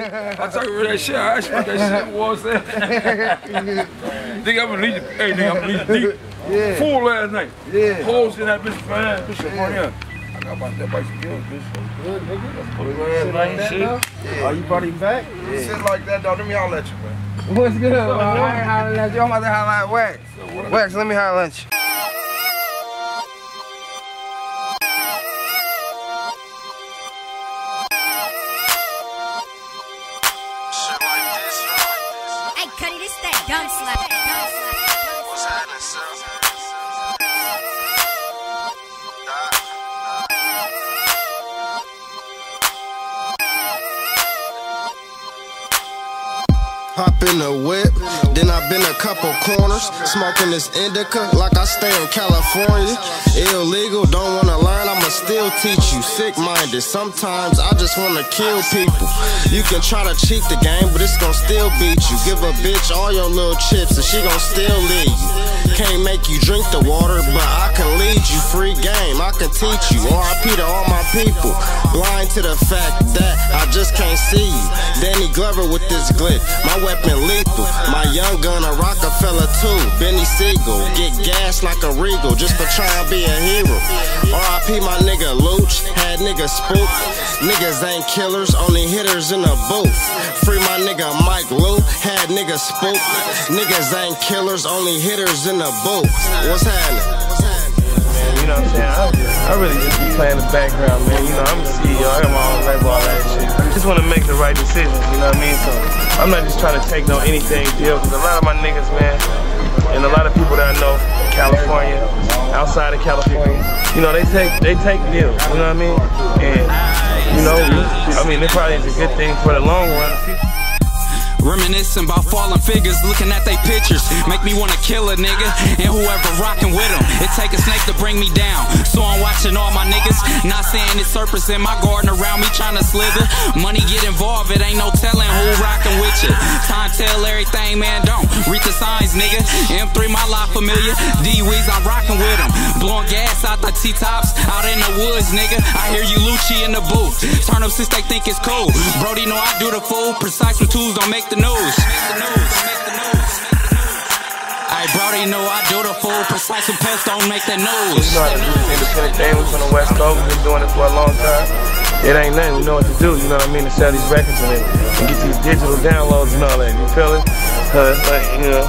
I talk about that shit. I asked you what that shit was. Nigga, I'm gonna leave you. Hey, nigga, I'm gonna leave you deep. Yeah. Full last night. Yeah. Holes in that bitch, man. Bitch, yeah. I got about that bike some kills, bitch. Good, nigga. That's Put it in like that, shit. Yeah. Are you buddy back? Yeah. Shit like that, dog. Let me holler at you, man. What's good, man? I ain't hollering at you. I'm about to holler at Wax. Wax, let me holler at you. Hey, Cuddy, this that dumb slap. What's happening, sir? Hop in the whip, then I been a couple corners, smoking this indica like I stay in California. Illegal, don't wanna learn, I'ma still teach you. Sick-minded, sometimes I just wanna kill people. You can try to cheat the game, but it's gon' still beat you. Give a bitch all your little chips and she gon' still leave you. Can't make you drink the water, but I can lead you. Free game, I can teach you. RIP to all my people. Blind to the fact that I just can't see you. Danny Glover with this glitch, my weapon lethal. My young gun a Rockefeller too. Benny Siegel, get gas like a Regal just for trying to be a hero. RIP my nigga Luch, had niggas spook. Niggas ain't killers, only hitters in the booth. Free my nigga Mike Lou, had niggas spook. Niggas ain't killers, only hitters in the booth. What's happening? Man, you know what I'm saying? I really just be playing the background, man. You know, I'm a CEO, I got my own label, all that shit. I just want to make the right decisions, you know what I mean? So I'm not just trying to take no anything deal, because a lot of my niggas, man, and a lot of people that I know in California, outside of California, you know, they take deals, you know what I mean? And, you know, I mean, it probably is a good thing for the long run. Reminiscing about fallen figures, looking at they pictures make me wanna kill a nigga and whoever rockin' with them. It take a snake to bring me down, so I'm watching all my niggas. Not saying it's serpents in my garden around me trying to slither. Money get involved, it ain't no telling who rockin' with you. Time tell everything, man, don't read the signs, nigga. M3 my life familiar, D-Weez I'm rockin' with them. Blowing gas out the T-tops, out in the woods, nigga. I hear you Lucci in the booth, turn up since they think it's cool. Brody know I do the fool, precise with tools don't make the news. Hey, Brody know I do the fool, precise with pets don't make the news. You know how to do this independent thing, we from the West Coast, we've been doing it for a long time. It ain't nothing, we know what to do, you know what I mean, to sell these records and get these digital downloads and all that, you feel it? Like, you know.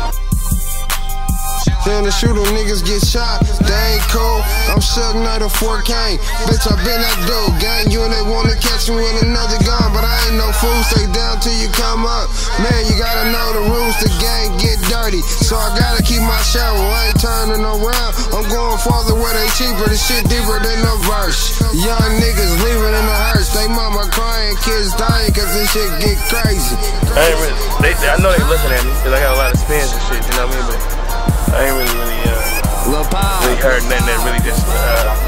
Then the shooter niggas get shot, they ain't cool. I'm Suge Knight of Fort Kane. Bitch, I been that dude. Gang, you and they wanna catch me with another gun, but I ain't no fool. Stay down till you come up. Man, you gotta know the rules. The gang get dirty, so I gotta keep my shovel. I ain't turning around. I'm going farther where they cheaper. The shit deeper than the verse. Young niggas leaving in the hearse. They mama crying, kids dying, cause this shit get crazy. I ain't really, I know they looking at me, cause I got a lot of spins and shit, you know what I mean? But I ain't really heard nothing that really just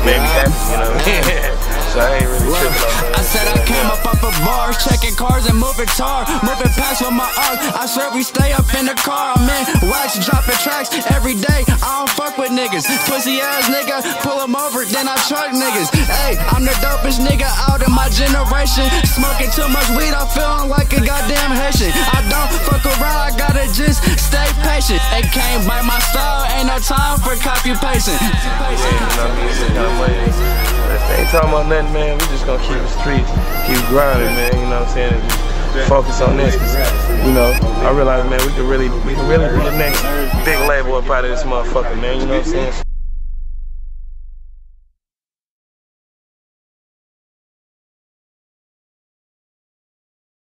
made me happy, you know what I mean? So I ain't really tripping on that. I said I came up off of bars, checking cars and moving tar, moving past with my arms. I swear we stay up in the car, I'm in Wax, dropping tracks every day. I don't fuck with niggas, pussy ass nigga, pull them over, then I truck niggas. Hey, I'm the dopest nigga out in my generation. Smoking too much weed, I'm feeling like a goddamn Haitian. I don't fuck around, I gotta just stay patient. They can't bite my style, ain't no time for copy pasting. Yeah, you know what I mean? It's kind of money. If they ain't talking about nothing, man, we just gonna keep the streets, keep grinding, man, you know what I'm saying? And just focus on this, cause, you know, I realize, man, we could really be the next big label up out of this motherfucker, man, you know what I'm saying?